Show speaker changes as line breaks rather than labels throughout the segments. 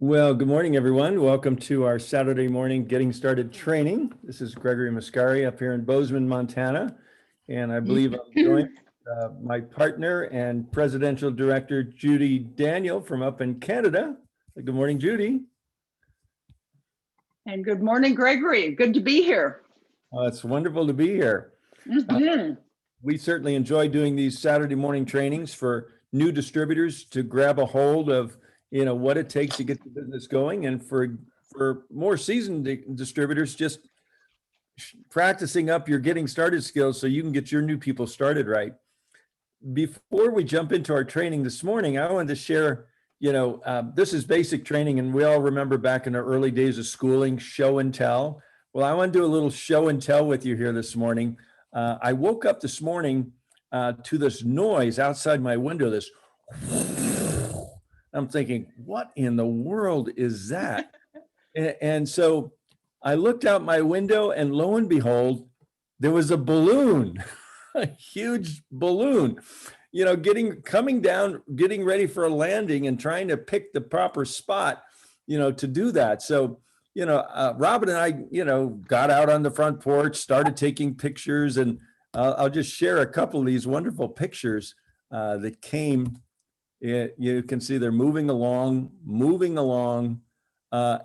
Well, good morning, everyone. Welcome to our Saturday morning Getting Started training. This is Gregory Muscari up here in Bozeman, Montana. And I believe I'm joined my partner and Presidential Director, Judy Daniel from up in Canada. Good morning, Judy.
And good morning, Gregory. Good to be here.
It's wonderful to be here. We certainly enjoy doing these Saturday morning trainings for new distributors to grab a hold of what it takes to get the business going, and for more seasoned distributors, just practicing up your getting started skills so you can get your new people started right. Before we jump into our training this morning, I wanted to share, this is basic training, and we all remember back in the early days of schooling, show and tell. Well, I want to do a little show and tell with you here this morning. I woke up this morning to this noise outside my window, this I'm thinking, what in the world is that? And so I looked out my window, and lo and behold, there was a balloon, a huge balloon, coming down, getting ready for a landing and trying to pick the proper spot, to do that. So, Robin and I, got out on the front porch, started taking pictures, and I'll just share a couple of these wonderful pictures that came. You can see they're moving along,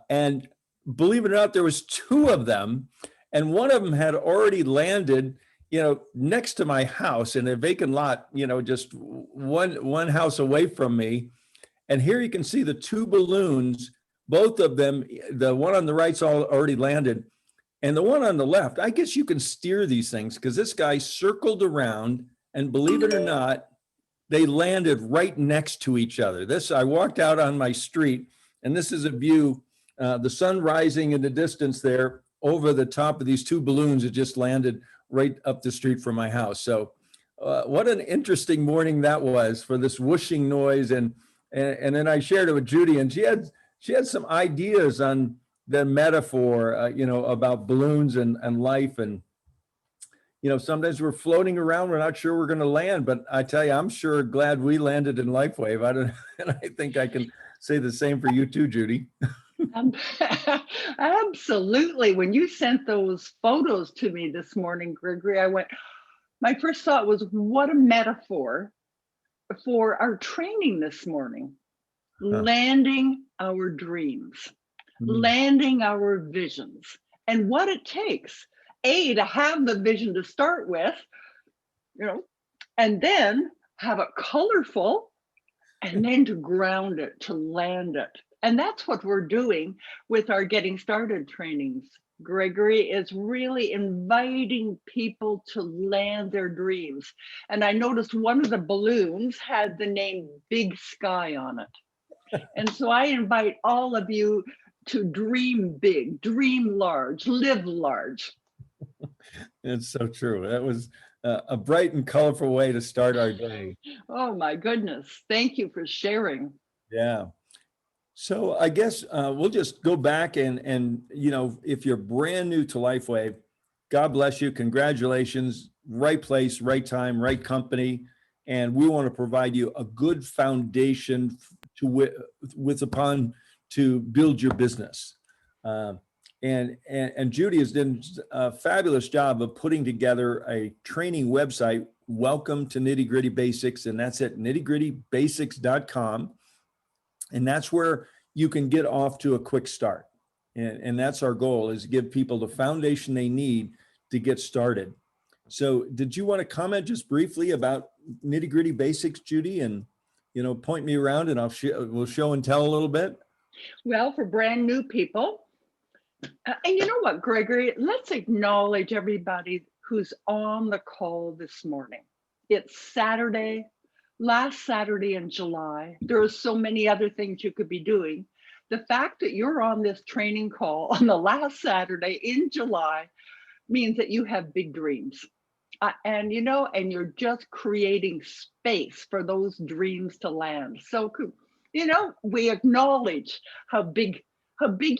and believe it or not, there was two of them, and one of them had already landed, next to my house in a vacant lot, just one house away from me. And here you can see the two balloons, both of them. The one on the right's already landed, and the one on the left, I guess you can steer these things, because this guy circled around, and believe it or not, they landed right next to each other. I walked out on my street, and this is a view, the sun rising in the distance there over the top of these two balloons that just landed right up the street from my house. So what an interesting morning that was for this whooshing noise. And then I shared it with Judy, and she had some ideas on the metaphor, about balloons and life. And sometimes we're floating around, we're not sure we're going to land, but I tell you, I'm sure glad we landed in LifeWave. And I think I can say the same for you too, Judy.
Absolutely. When you sent those photos to me this morning, Gregory, my first thought was, what a metaphor for our training this morning. Landing our dreams, landing our visions, and what it takes. To have the vision to start with, and then have it colorful, and then to ground it, to land it. And that's what we're doing with our Getting Started trainings. Gregory is really inviting people to land their dreams. And I noticed one of the balloons had the name Big Sky on it. And so I invite all of you to dream big, dream large, live large.
It's so true. That was a bright and colorful way to start our day.
Oh my goodness. Thank you for sharing.
Yeah. So I guess we'll just go back and if you're brand new to LifeWave, God bless you. Congratulations. Right place, right time, right company. And we want to provide you a good foundation to build your business. And Judy has done a fabulous job of putting together a training website, Welcome to Nitty Gritty Basics, and that's at nittygrittybasics.com. And that's where you can get off to a quick start. And that's our goal, is to give people the foundation they need to get started. So did you want to comment just briefly about Nitty Gritty Basics, Judy, and point me around, and we'll show and tell a little bit?
Well, for brand new people, and you know what, Gregory, let's acknowledge everybody who's on the call this morning. It's Saturday, last Saturday in July. There are so many other things you could be doing. The fact that you're on this training call on the last Saturday in July means that you have big dreams. And you're just creating space for those dreams to land. So, we acknowledge how big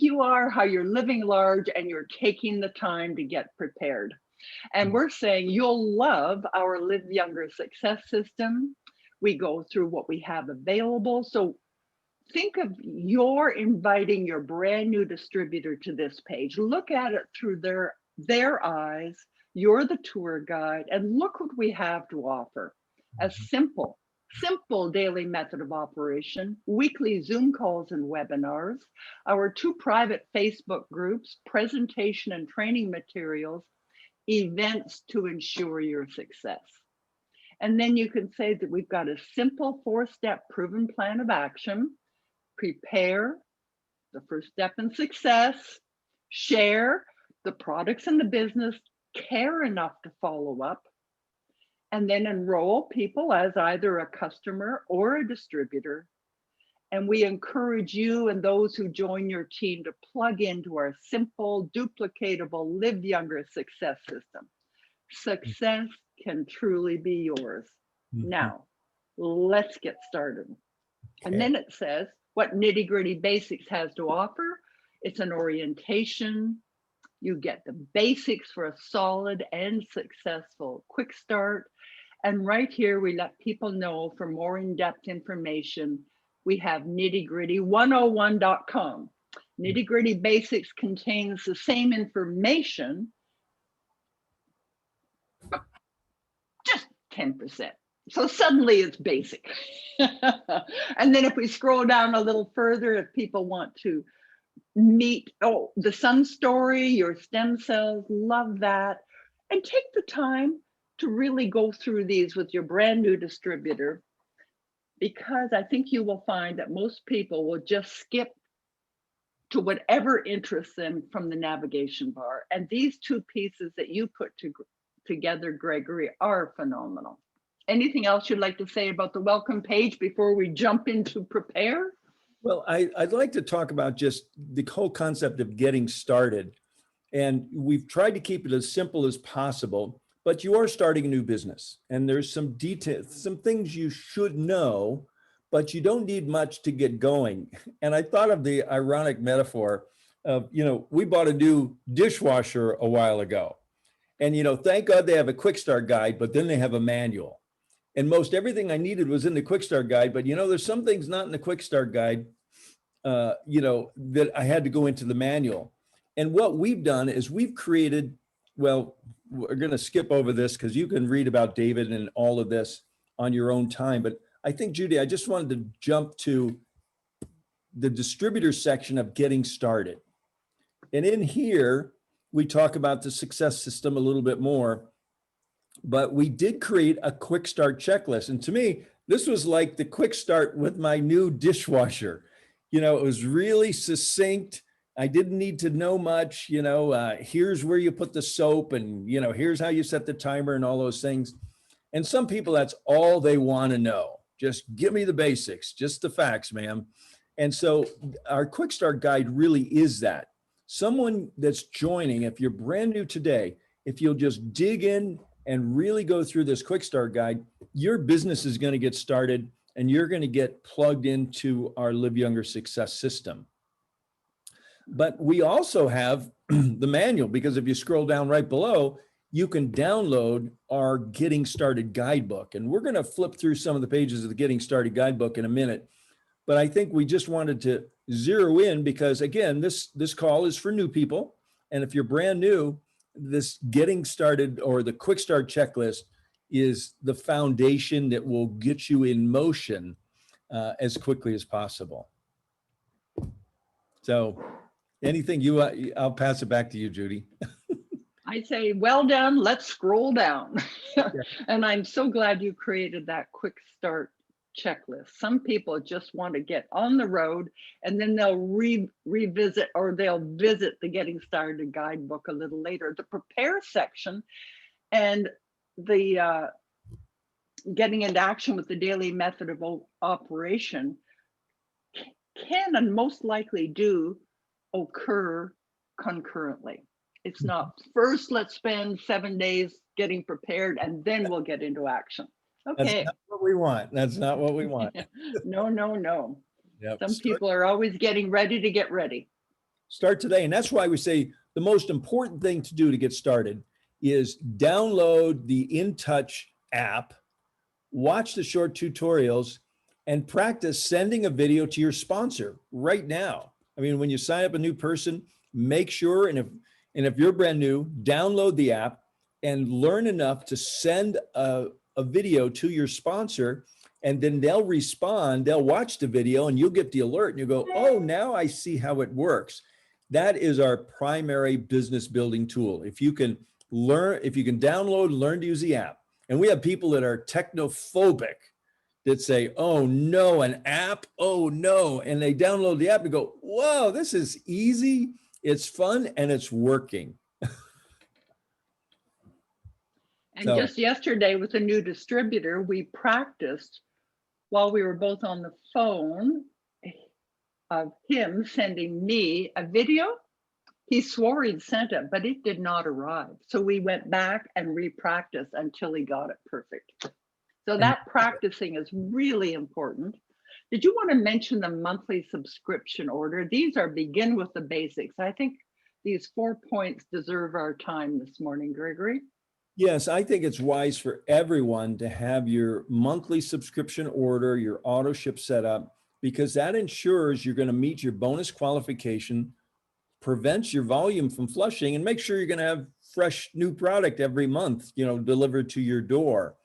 you are, how you're living large, and you're taking the time to get prepared. And we're saying you'll love our Live Younger Success System. We go through what we have available. So think of you're inviting your brand new distributor to this page. Look at it through their eyes. You're the tour guide, and look what we have to offer. A simple daily method of operation, weekly Zoom calls and webinars, our 2 private Facebook groups, presentation and training materials, events to ensure your success. And then you can say that we've got a simple 4-step proven plan of action. Prepare, the first step in success. Share the products and the business. Care enough to follow up. And then enroll people as either a customer or a distributor. And we encourage you and those who join your team to plug into our simple, duplicatable, live younger success system. Success can truly be yours. Now, let's get started. And then it says what Nitty Gritty Basics has to offer. It's an orientation. You get the basics for a solid and successful quick start. And right here, we let people know for more in-depth information, we have nittygritty101.com. Nitty Gritty Basics contains the same information, just 10%. So suddenly it's basic. And then if we scroll down a little further, if people want to meet, the sun story, your stem cells, love that. And take the time to really go through these with your brand new distributor, because I think you will find that most people will just skip to whatever interests them from the navigation bar. And these 2 pieces that you put together, Gregory, are phenomenal. Anything else you'd like to say about the welcome page before we jump into prepare?
Well, I'd like to talk about just the whole concept of getting started. And we've tried to keep it as simple as possible, but you are starting a new business and there's some details, some things you should know, but you don't need much to get going. And I thought of the ironic metaphor of, we bought a new dishwasher a while ago. And, thank God they have a quick start guide, but then they have a manual. And most everything I needed was in the quick start guide, but there's some things not in the quick start guide, that I had to go into the manual. And what we've done is we've created, well, we're going to skip over this because you can read about David and all of this on your own time. But I think, Judy, I just wanted to jump to the distributor section of getting started. And in here, we talk about the success system a little bit more, but we did create a quick start checklist. And to me, this was like the quick start with my new dishwasher. It was really succinct. I didn't need to know much, here's where you put the soap and, here's how you set the timer and all those things. And some people, that's all they want to know. Just give me the basics, just the facts, ma'am. And so our quick start guide really is that. Someone that's joining, if you're brand new today, if you'll just dig in and really go through this quick start guide, your business is going to get started and you're going to get plugged into our Live Younger Success system. But we also have the manual, because if you scroll down right below, you can download our Getting Started guidebook. And we're going to flip through some of the pages of the Getting Started guidebook in a minute. But I think we just wanted to zero in because, again, this call is for new people. And if you're brand new, this Getting Started or the Quick Start checklist is the foundation that will get you in motion as quickly as possible. So anything I'll pass it back to you, Judy.
I say, well done, let's scroll down.
Yeah.
And I'm so glad you created that quick start checklist. Some people just want to get on the road and then they'll revisit or they'll visit the Getting Started guidebook a little later. The prepare section and the getting into action with the daily method of operation can and most likely do occur concurrently. It's not first, let's spend 7 days getting prepared and then we'll get into action. Okay.
That's not what we want. That's not what we want.
No.
Yep.
Some people are always getting ready to get ready.
Start today. And that's why we say the most important thing to do to get started is download the InTouch app, watch the short tutorials, and practice sending a video to your sponsor right now. I mean, when you sign up a new person, make sure, and if you're brand new, download the app and learn enough to send a video to your sponsor, and then they'll respond, they'll watch the video, and you'll get the alert and you go, oh, now I see how it works. That is our primary business building tool. If you can download and learn to use the app. And we have people that are technophobic that say, oh no, an app, oh no. And they download the app and go, whoa, this is easy, it's fun, and it's working.
And just yesterday with a new distributor, we practiced while we were both on the phone of him sending me a video. He swore he'd sent it, but it did not arrive. So we went back and re-practiced until he got it perfect. So that practicing is really important. Did you want to mention the monthly subscription order? These are begin with the basics. I think these 4 points deserve our time this morning, Gregory.
Yes, I think it's wise for everyone to have your monthly subscription order, your auto ship set up, because that ensures you're going to meet your bonus qualification, prevents your volume from flushing, and make sure you're going to have fresh new product every month, delivered to your door.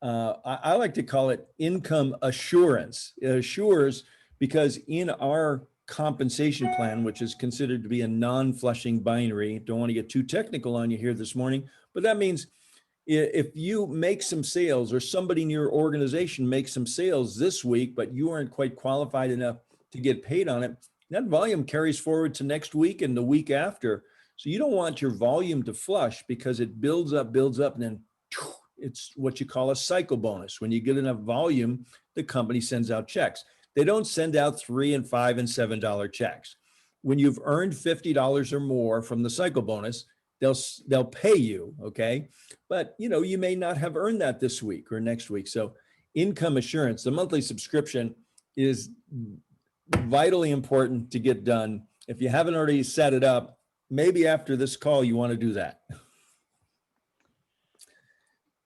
I like to call it income assurance. It assures, because in our compensation plan, which is considered to be a non-flushing binary, don't want to get too technical on you here this morning, but that means if you make some sales, or somebody in your organization makes some sales this week, but you aren't quite qualified enough to get paid on it, that volume carries forward to next week and the week after. So you don't want your volume to flush, because it builds up, and then it's what you call a cycle bonus. When you get enough volume, the company sends out checks. They don't send out $3 and $5 and $7 checks. When you've earned $50 or more from the cycle bonus, they'll pay you, okay? But you may not have earned that this week or next week. So income assurance, the monthly subscription, is vitally important to get done. If you haven't already set it up, maybe after this call you want to do that.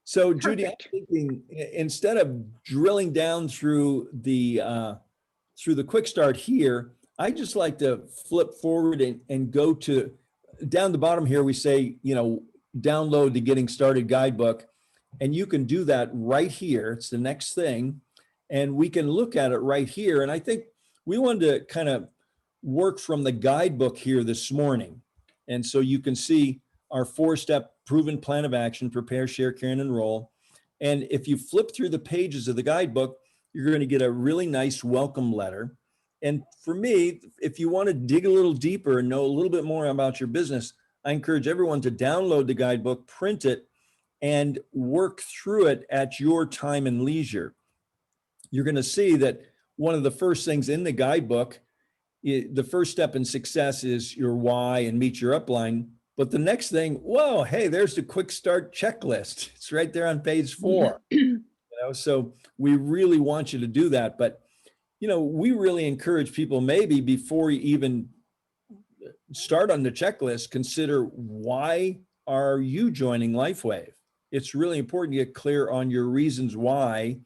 So Judy, I'm thinking, instead of drilling down through the quick start here, I just like to flip forward and go to down the bottom here. We say, download the Getting Started guidebook, and you can do that right here. It's the next thing, and we can look at it right here. And I think we wanted to kind of work from the guidebook here this morning. And so you can see our 4-step proven plan of action: prepare, share, care, and enroll. And if you flip through the pages of the guidebook, you're going to get a really nice welcome letter. And for me, if you want to dig a little deeper and know a little bit more about your business, I encourage everyone to download the guidebook, print it, and work through it at your time and leisure. You're going to see that one of the first things in the guidebook, the first step in success is your why and meet your upline. But the next thing, whoa, hey, there's the quick start checklist. It's right there on page 4. So we really want you to do that. But we really encourage people, maybe before you even start on the checklist, consider, why are you joining LifeWave? It's really important to get clear on your reasons why.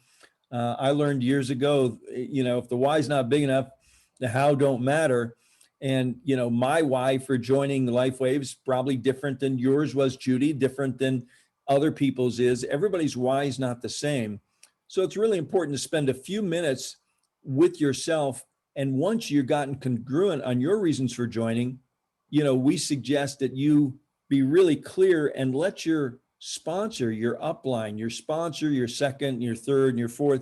I learned years ago, if the why is not big enough, the how don't matter. And, my why for joining LifeWave is probably different than yours was, Judy, different than other people's is. Everybody's why is not the same. So it's really important to spend a few minutes with yourself. And once you've gotten congruent on your reasons for joining, we suggest that you be really clear and let your sponsor, your upline, your sponsor, your second, your third, and your fourth,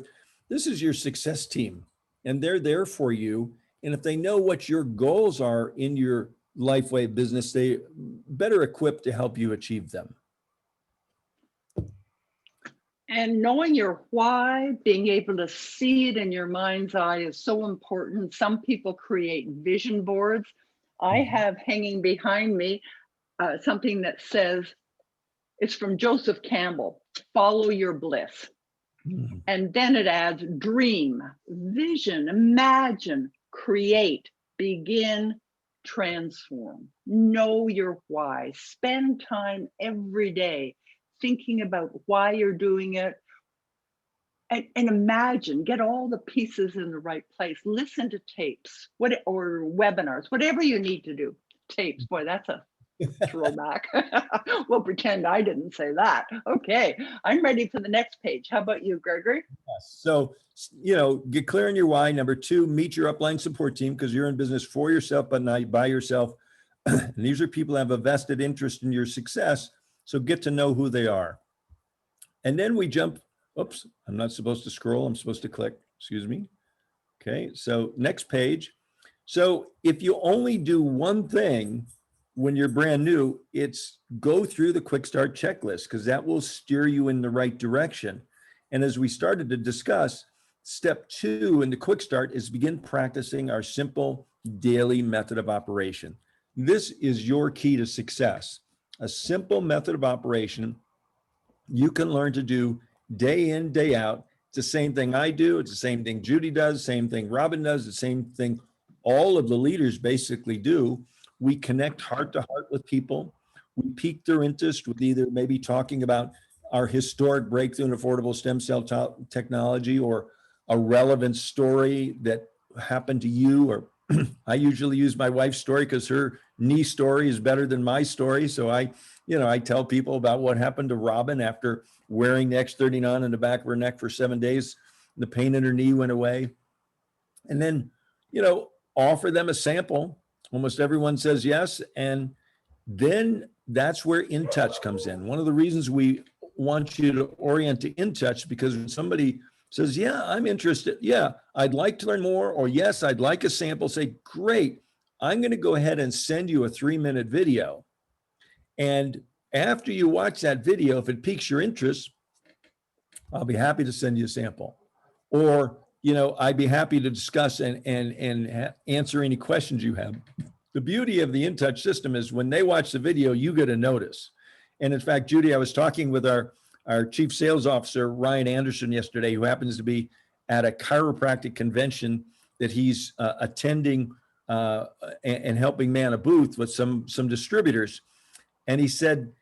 this is your success team, and they're there for you. And if they know what your goals are in your LifeWave business, they better equipped to help you achieve them.
And knowing your why, being able to see it in your mind's eye is so important. Some people create vision boards. I have hanging behind me something that says, it's from Joseph Campbell, follow your bliss. And then it adds dream, vision, imagine, create, begin, transform. Know your why. Spend time every day thinking about why you're doing it, and imagine, get all the pieces in the right place, listen to tapes, or webinars, whatever you need to do. Tapes, boy, that's a throwback. We'll pretend I didn't say that. Okay, I'm ready for the next page. How about you, Gregory?
Yes. So, get clear on your why. Number two, meet your upline support team, because you're in business for yourself, but not by yourself. And these are people who have a vested interest in your success. So get to know who they are. And then we jump, oops, I'm not supposed to scroll. I'm supposed to click, excuse me. Okay, so next page. So if you only do one thing when you're brand new, it's go through the quick start checklist, because that will steer you in the right direction. And as we started to discuss, step 2 in the quick start is begin practicing our simple daily method of operation. This is your key to success. A simple method of operation you can learn to do day in, day out. It's the same thing I do. It's the same thing Judy does, same thing Robin does, the same thing all of the leaders basically do. We connect heart to heart with people. We pique their interest with either maybe talking about our historic breakthrough in affordable stem cell technology, or a relevant story that happened to you. Or I usually use my wife's story because her knee story is better than my story. So I tell people about what happened to Robin after wearing the X39 in the back of her neck for 7 days. The pain in her knee went away. And then, offer them a sample. Almost everyone says yes. And then that's where In Touch comes in. One of the reasons we want you to orient to In Touch, because when somebody says, yeah, I'm interested. Yeah, I'd like to learn more. Or yes, I'd like a sample. Say, great. I'm going to go ahead and send you a 3-minute video. And after you watch that video, if it piques your interest, I'll be happy to send you a sample. Or, I'd be happy to discuss and answer any questions you have. The beauty of the In Touch system is when they watch the video, you get a notice. And in fact, Judy, I was talking with our chief sales officer, Ryan Anderson, yesterday, who happens to be at a chiropractic convention that he's attending and helping man a booth with some distributors. And he said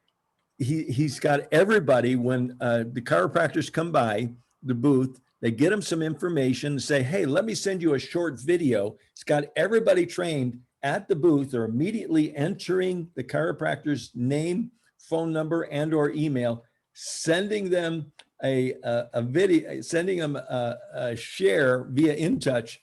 he's got everybody, when the chiropractors come by the booth, they get them some information, say, hey, let me send you a short video. It's got everybody trained at the booth. They're immediately entering the chiropractor's name, phone number, and or email, sending them a video, sending them a share via In Touch.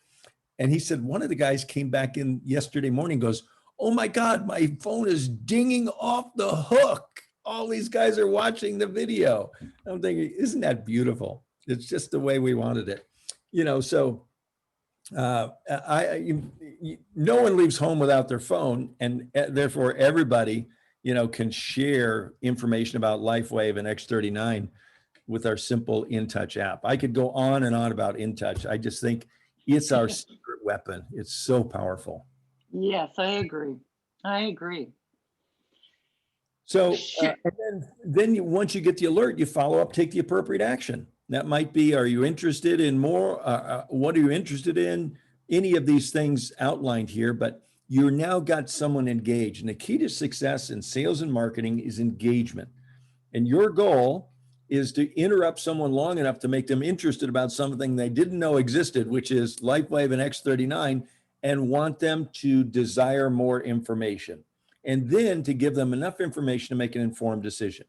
And he said, one of the guys came back in yesterday morning, goes, oh my God, my phone is dinging off the hook. All these guys are watching the video. I'm thinking, isn't that beautiful? It's just the way we wanted it. So no one leaves home without their phone, and therefore everybody, can share information about LifeWave and X39 with our simple In Touch app. I could go on and on about In Touch. I just think it's our secret weapon. It's so powerful.
Yes, I agree.
So, and then once you get the alert, you follow up, take the appropriate action. That might be, are you interested in more? What are you interested in? Any of these things outlined here, but you're now got someone engaged. And the key to success in sales and marketing is engagement. And your goal is to interrupt someone long enough to make them interested about something they didn't know existed, which is LifeWave and X39, and want them to desire more information. And then to give them enough information to make an informed decision.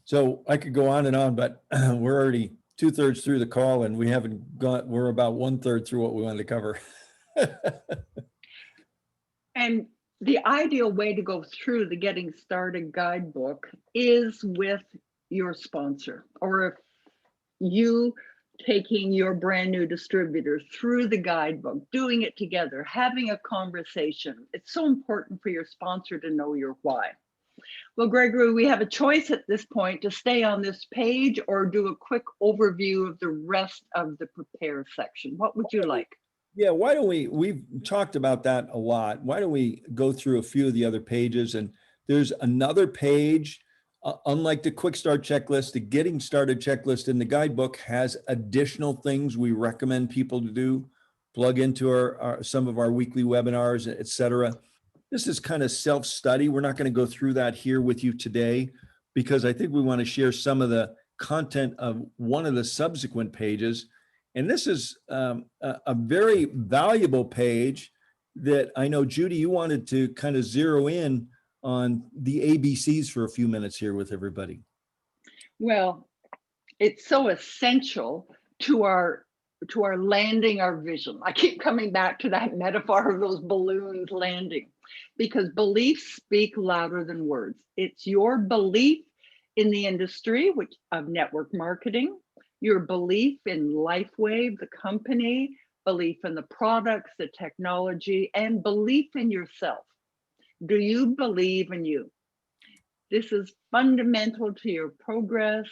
So I could go on and on, but we're already 2/3 through the call, and we haven't got, we're about 1/3 through what we wanted to cover.
And the ideal way to go through the Getting Started guidebook is with your sponsor, or if you taking your brand new distributor through the guidebook, doing it together, having a conversation. It's so important for your sponsor to know your why. Well, Gregory, we have a choice at this point to stay on this page or do a quick overview of the rest of the prepare section. What would you like?
Yeah, why don't we've talked about that a lot. Why don't we go through a few of the other pages? And there's another page, unlike the quick start checklist, the getting started checklist in the guidebook has additional things we recommend people to do, plug into our some of our weekly webinars, et cetera. This is kind of self-study. We're not going to go through that here with you today, because I think we want to share some of the content of one of the subsequent pages. And this is a very valuable page that I know, Judy, you wanted to kind of zero in on the ABCs for a few minutes here with everybody.
Well, it's so essential to our landing our vision. I keep coming back to that metaphor of those balloons landing, because beliefs speak louder than words. It's your belief in the industry of network marketing, your belief in LifeWave, the company, belief in the products, the technology, and belief in yourself. Do you believe in you? This is fundamental to your progress,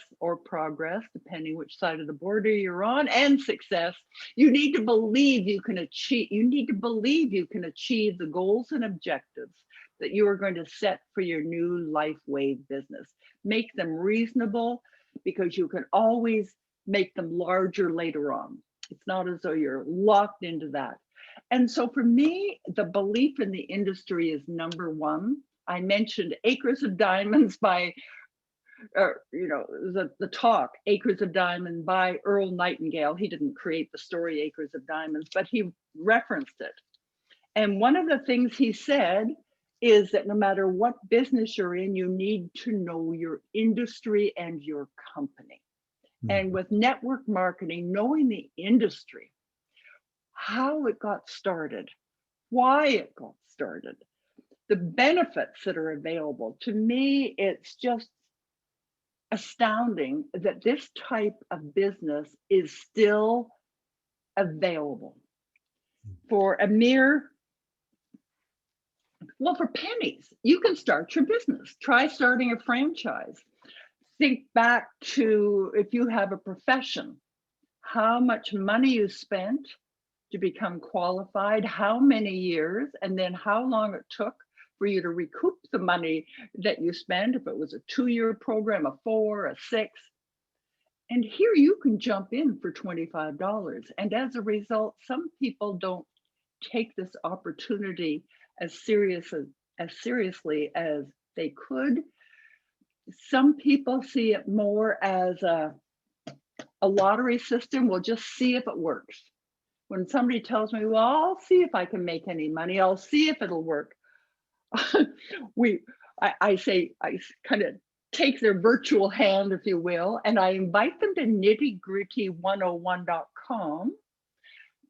depending which side of the border you're on, and success. You need to believe you can achieve, the goals and objectives that you are going to set for your new LifeWave business. Make them reasonable, because you can always make them larger later on. It's not as though you're locked into that. And so for me, the belief in the industry is number one. I mentioned Acres of Diamonds by, the talk, Acres of Diamonds by Earl Nightingale. He didn't create the story Acres of Diamonds, but he referenced it. And one of the things he said is that no matter what business you're in, you need to know your industry and your company. And with network marketing, knowing the industry, how it got started, why it got started, the benefits that are available. To me, it's just astounding that this type of business is still available for a mere, for pennies. You can start your business. Try starting a franchise. Think back to, if you have a profession, how much money you spent to become qualified, how many years, and then how long it took for you to recoup the money that you spent, if it was a 2-year program, a 4, a 6. And here you can jump in for $25. And as a result, some people don't take this opportunity as seriously as they could. Some people see it more as a lottery system. We'll just see if it works. When somebody tells me, well, I'll see if I can make any money, I'll see if it'll work. I kind of take their virtual hand, if you will, and I invite them to nittygritty101.com,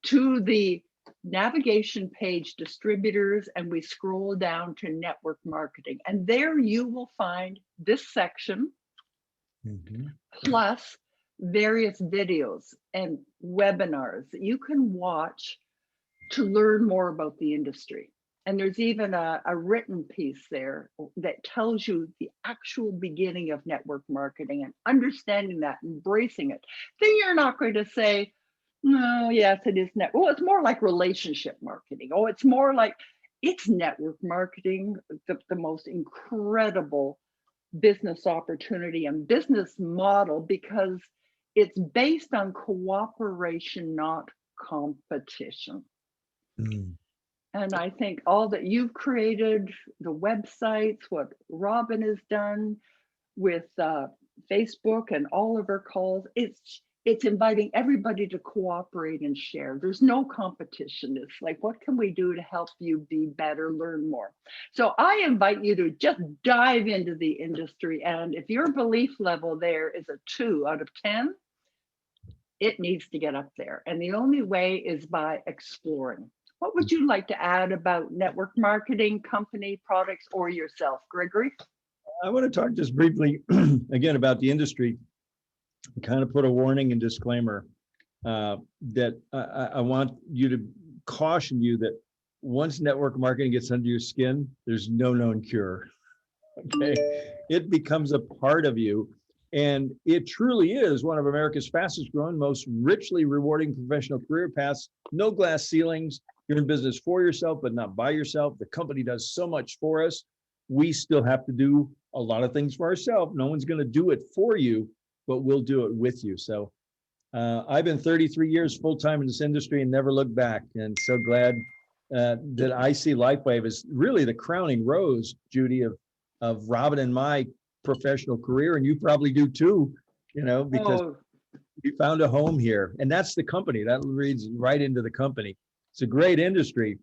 to the navigation page Distributors, and we scroll down to network marketing. And there you will find this section, plus various videos and webinars that you can watch to learn more about the industry. And there's even a written piece there that tells you the actual beginning of network marketing, and understanding that, embracing it. Then you're not going to say, no, yes, it is network. Well, it's more like relationship marketing. Oh, it's more like, it's network marketing, the most incredible business opportunity and business model, because it's based on cooperation, not competition. And I think all that you've created, the websites, what Robin has done with Facebook and all of her calls, it's inviting everybody to cooperate and share. There's no competition. It's like, what can we do to help you be better, learn more? So I invite you to just dive into the industry. And if your belief level there is a 2 out of 10, it needs to get up there. And the only way is by exploring. What would you like to add about network marketing, company, products, or yourself, Gregory?
I want to talk just briefly again about the industry, kind of put a warning and disclaimer that I want you to caution you that once network marketing gets under your skin, there's no known cure. Okay, it becomes a part of you. And it truly is one of America's fastest growing, most richly rewarding professional career paths. No glass ceilings. You're in business for yourself, but not by yourself. The company does so much for us. We still have to do a lot of things for ourselves. No one's going to do it for you, but we'll do it with you. So I've been 33 years full-time in this industry and never looked back. And so glad that I see LifeWave as really the crowning rose, Judy, of Robin and my professional career. And you probably do too, because
Oh,
we found a home here. And that's the company. That reads right into the company. It's a great industry,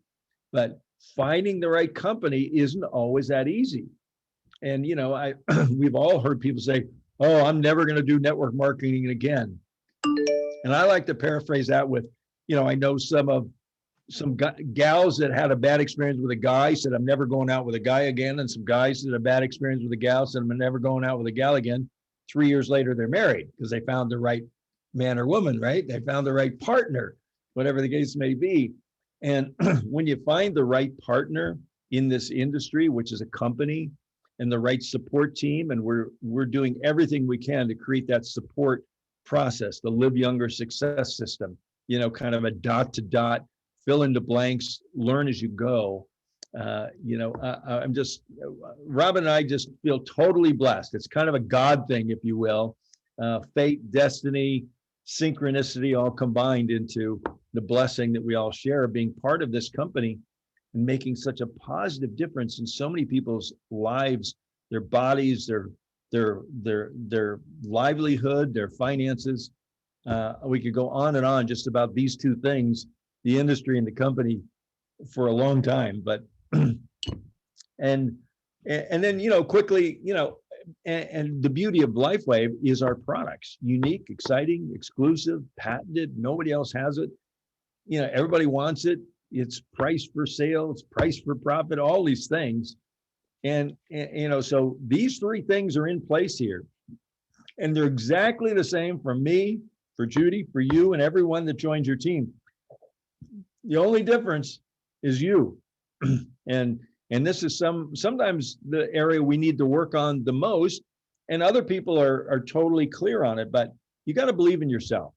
but finding the right company isn't always that easy. And, we've all heard people say, oh, I'm never going to do network marketing again. And I like to paraphrase that with, I know some gals that had a bad experience with a guy, said, I'm never going out with a guy again. And some guys that had a bad experience with a gal said, I'm never going out with a gal again. 3 years later, they're married because they found the right man or woman, right? They found the right partner, whatever the case may be. And when you find the right partner in this industry, which is a company, and the right support team, and we're doing everything we can to create that support process, the Live Younger success system, kind of a dot to dot, fill in the blanks, learn as you go. I'm just, Robin and I just feel totally blessed. It's kind of a God thing, if you will, fate, destiny, synchronicity, all combined into the blessing that we all share of being part of this company and making such a positive difference in so many people's lives, their bodies, their livelihood, their finances. We could go on and on just about these two things, the industry and the company, for a long time. But and then quickly, and the beauty of LifeWave is our products: unique, exciting, exclusive, patented. Nobody else has it. Everybody wants it. It's priced for sale, it's priced for profit, all these things. And so these three things are in place here. And they're exactly the same for me, for Judy, for you, and everyone that joins your team. The only difference is you. And this is sometimes the area we need to work on the most. And other people are totally clear on it, but you got to believe in yourself.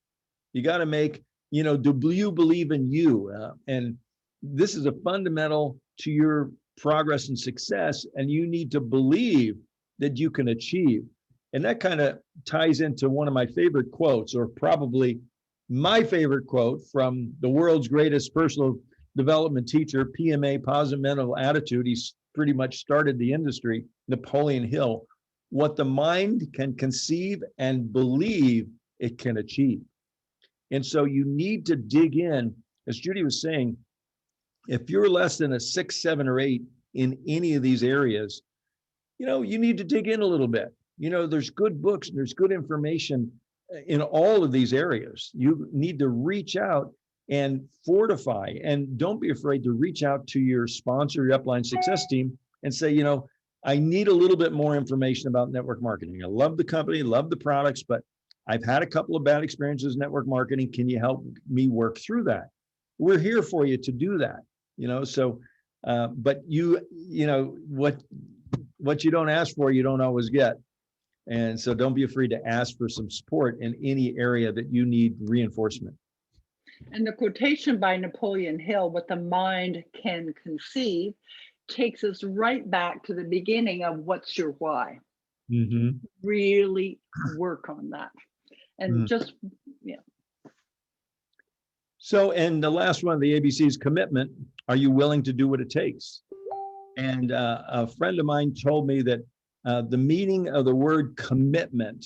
You got to make, do you believe in you? And this is a fundamental to your progress and success, and you need to believe that you can achieve. And that kind of ties into one of my favorite quotes, or probably my favorite quote from the world's greatest personal development teacher, PMA, Positive Mental Attitude. He's pretty much started the industry, Napoleon Hill. What the mind can conceive and believe, it can achieve. And so you need to dig in, as Judy was saying. If you're less than a 6, 7, or 8 in any of these areas, you need to dig in a little bit. There's good books and there's good information in all of these areas. You need to reach out and fortify, and don't be afraid to reach out to your sponsor, your upline success team, and say, I need a little bit more information about network marketing. I love the company, love the products, but I've had a couple of bad experiences in network marketing. Can you help me work through that? We're here for you to do that. So, but what you don't ask for, you don't always get. And so don't be afraid to ask for some support in any area that you need reinforcement.
and the quotation by Napoleon Hill, what the mind can conceive, takes us right back to the beginning of what's your why.
Mm-hmm.
Really work on that. And yeah.
So, and the last one of the ABC's commitment. Are you willing to do what it takes? And a friend of mine told me that the meaning of the word commitment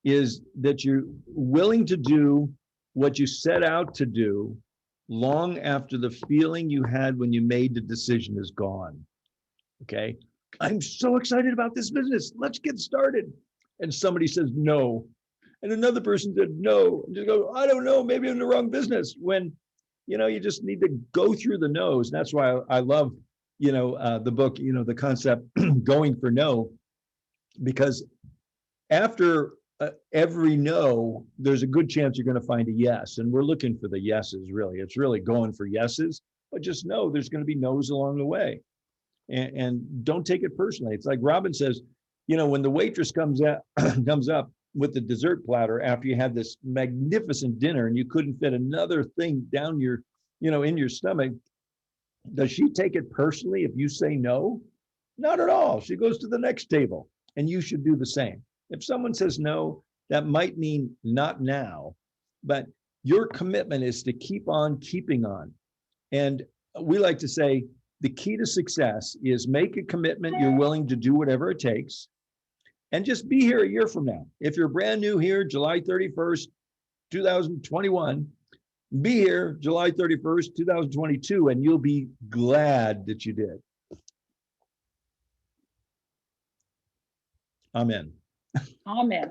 is that you're willing to do what you set out to do long after the feeling you had when you made the decision is gone. Okay. I'm so excited about this business. Let's get started. And somebody says no. And another person said no. And you go, I don't know, maybe I'm in the wrong business. When, you just need to go through the no's. And that's why I love, the book, the concept going for no, because after every no, there's a good chance you're going to find a yes. And we're looking for the yeses, really. It's really going for yeses, but just know there's going to be no's along the way. And don't take it personally. It's like Robin says, when the waitress comes up with the dessert platter after you had this magnificent dinner and you couldn't fit another thing down your, in your stomach, does she take it personally if you say no? Not at all. She goes to the next table, and you should do the same. If someone says no, that might mean not now, but your commitment is to keep on keeping on. And we like to say the key to success is make a commitment. You're willing to do whatever it takes. and just be here a year from now. If you're brand new here, July 31st, 2021, be here July 31st, 2022, and you'll be glad that you did. Amen.
Amen.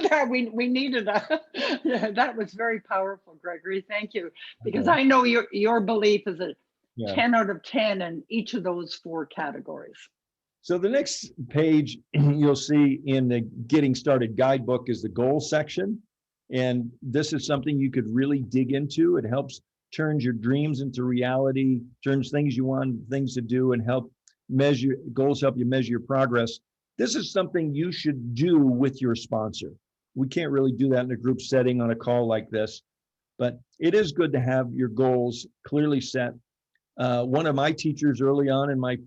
That we needed a, yeah, that was very powerful, Gregory. Thank you. Because I know your belief is a 10 out of 10 in each of those 4 categories.
So the next page you'll see in the Getting Started guidebook is the goal section. And this is something you could really dig into. It helps turn your dreams into reality, turns things you want, things to do, and help measure goals, help you measure your progress. This is something you should do with your sponsor. We can't really do that in a group setting on a call like this, but it is good to have your goals clearly set. One of my teachers early on in my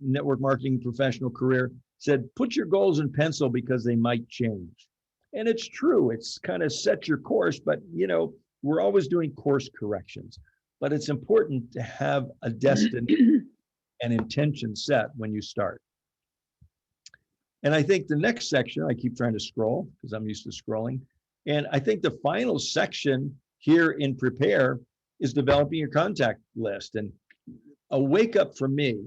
network marketing professional career said, put your goals in pencil because they might change. And it's true. It's kind of set your course, but you know, we're always doing course corrections. But it's important to have a destiny and intention set when you start. And I think the next section, I keep trying to scroll because I'm used to scrolling. And I think the final section here in Prepare is developing your contact list. And a wake up for me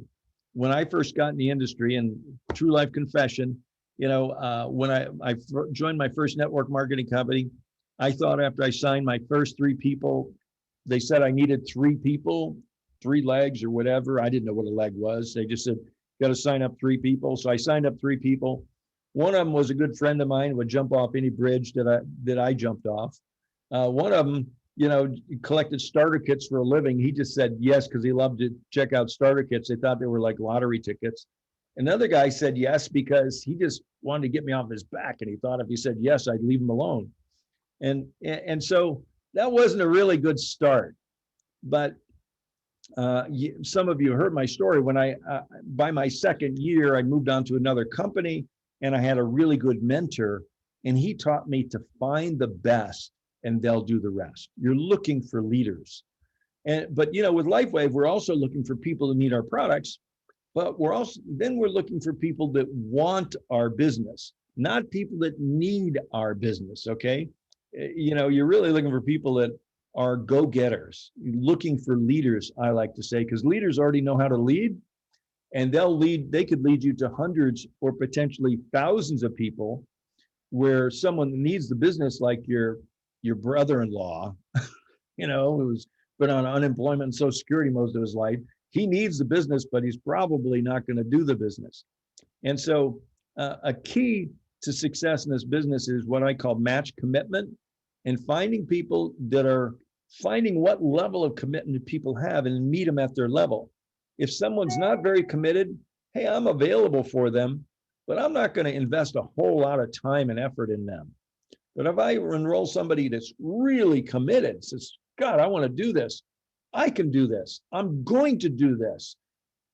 when I first got in the industry, and true life confession, you know, when I joined my first network marketing company, I thought after I signed my first 3 people, they said I needed 3 people, 3 legs or whatever. I didn't know what a leg was. They just said, got to sign up 3 people. So I signed up 3 people. One of them was a good friend of mine, would jump off any bridge that I jumped off. One of them, you know, collected starter kits for a living. He just said yes because he loved to check out starter kits. They thought they were like lottery tickets. Another guy said yes because he just wanted to get me off his back, and he thought if he said yes, I'd leave him alone. And so that wasn't a really good start. But some of you heard my story. When by my second year, I moved on to another company, and I had a really good mentor, and he taught me to find the best and they'll do the rest. You're looking for leaders. But you know, with LifeWave, we're also looking for people who need our products, but we're looking for people that want our business, not people that need our business, okay? You know, you're really looking for people that are go-getters, looking for leaders, I like to say, because leaders already know how to lead, and they could lead you to hundreds or potentially thousands of people, where someone needs the business, like your brother-in-law, you know, who's been on unemployment and Social Security most of his life. He needs the business, but he's probably not going to do the business. And so a key to success in this business is what I call match commitment, and finding people that are finding what level of commitment people have and meet them at their level. If someone's not very committed, hey, I'm available for them, but I'm not going to invest a whole lot of time and effort in them. But if I enroll somebody that's really committed, says, God, I want to do this. I can do this. I'm going to do this.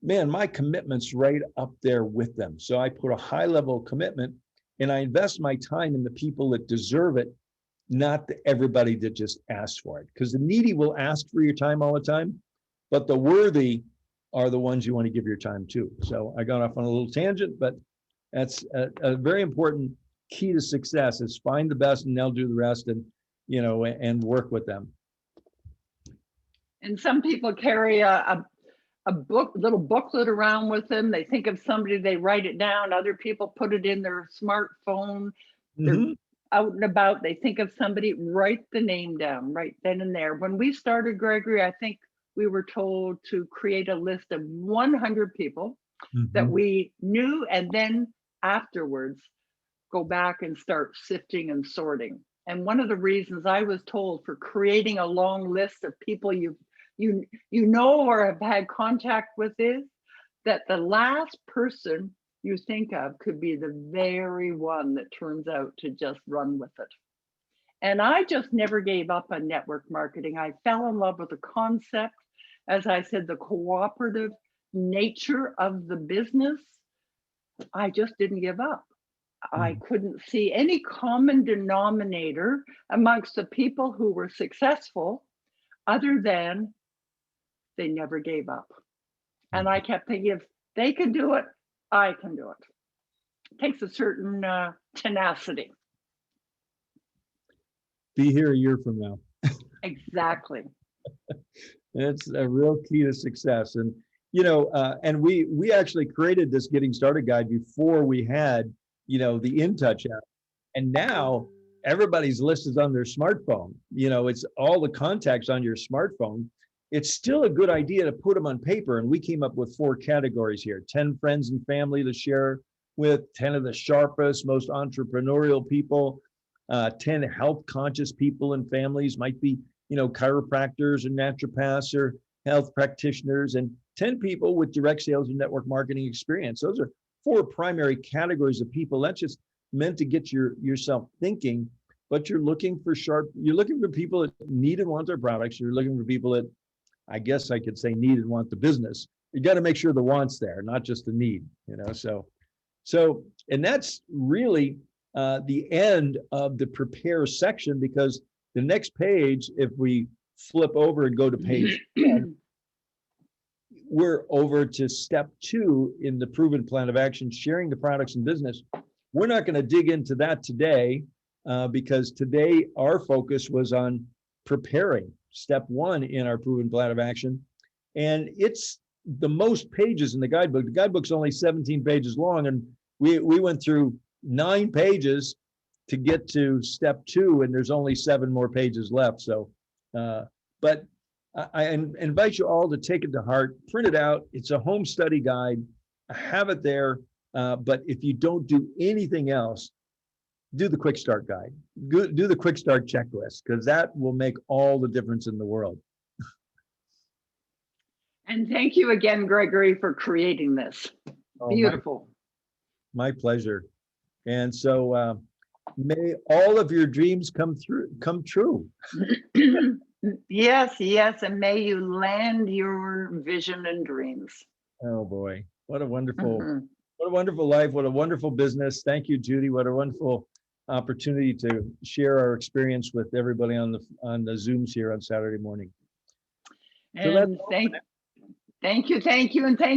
Man, my commitment's right up there with them. So I put a high level of commitment, and I invest my time in the people that deserve it, not everybody that just asks for it. Because the needy will ask for your time all the time, but the worthy are the ones you want to give your time to. So I got off on a little tangent, but that's a very important key to success is find the best and they'll do the rest, and, you know, and work with them.
And some people carry a little booklet around with them. They think of somebody, they write it down. Other people put it in their smartphone. They're out and about. They think of somebody, write the name down right then and there. When we started, Gregory, I think we were told to create a list of 100 people that we knew, and then afterwards go back and start sifting and sorting. And one of the reasons I was told for creating a long list of people you know or have had contact with is that the last person you think of could be the very one that turns out to just run with it. And I just never gave up on network marketing. I fell in love with the concept. As I said, the cooperative nature of the business. I just didn't give up. I couldn't see any common denominator amongst the people who were successful other than they never gave up. And I kept thinking, if they can do it, I can do it. Takes a certain tenacity.
Be here a year from now.
Exactly.
It's a real key to success. And, and we actually created this getting started guide before we had, the In Touch app. And now everybody's list is on their smartphone. It's all the contacts on your smartphone. It's still a good idea to put them on paper. And we came up with 4 categories here: 10 friends and family to share with, 10 of the sharpest, most entrepreneurial people, 10 health conscious people and families, might be, chiropractors and naturopaths or health practitioners, and 10 people with direct sales and network marketing experience. Those are 4 primary categories of people. That's just meant to get yourself thinking, but you're looking for people that need and want their products. You're looking for people that, I guess I could say, need and want the business. You got to make sure the want's there, not just the need, so, and that's really the end of the prepare section, because the next page, if we flip over and go to page 10, we're over to step 2 in the proven plan of action, sharing the products and business. We're not going to dig into that today because today our focus was on preparing, step 1 in our proven plan of action. And it's the most pages in the guidebook. The guidebook's only 17 pages long, and we went through 9 pages to get to step 2, and there's only 7 more pages left. So, but I invite you all to take it to heart, print it out. It's a home study guide. Have it there. But if you don't do anything else, do the quick start guide. Do the quick start checklist, because that will make all the difference in the world.
And thank you again, Gregory, for creating this. Beautiful.
My pleasure. And so may all of your dreams come true.
Yes, and may you land your vision and dreams.
Oh boy, what a wonderful life, what a wonderful business. Thank you, Judy. What a wonderful opportunity to share our experience with everybody on the Zooms here on Saturday morning.
And thank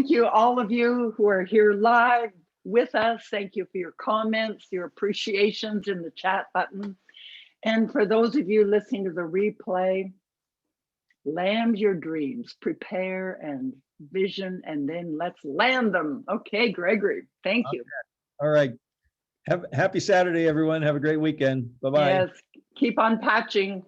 you all of you who are here live with us. Thank you for your comments, your appreciations in the chat button. And for those of you listening to the replay, land your dreams, prepare and vision, and then let's land them. Okay, Gregory, thank you.
All right. Happy Saturday, everyone. Have a great weekend. Bye-bye.
Yes, keep on patching.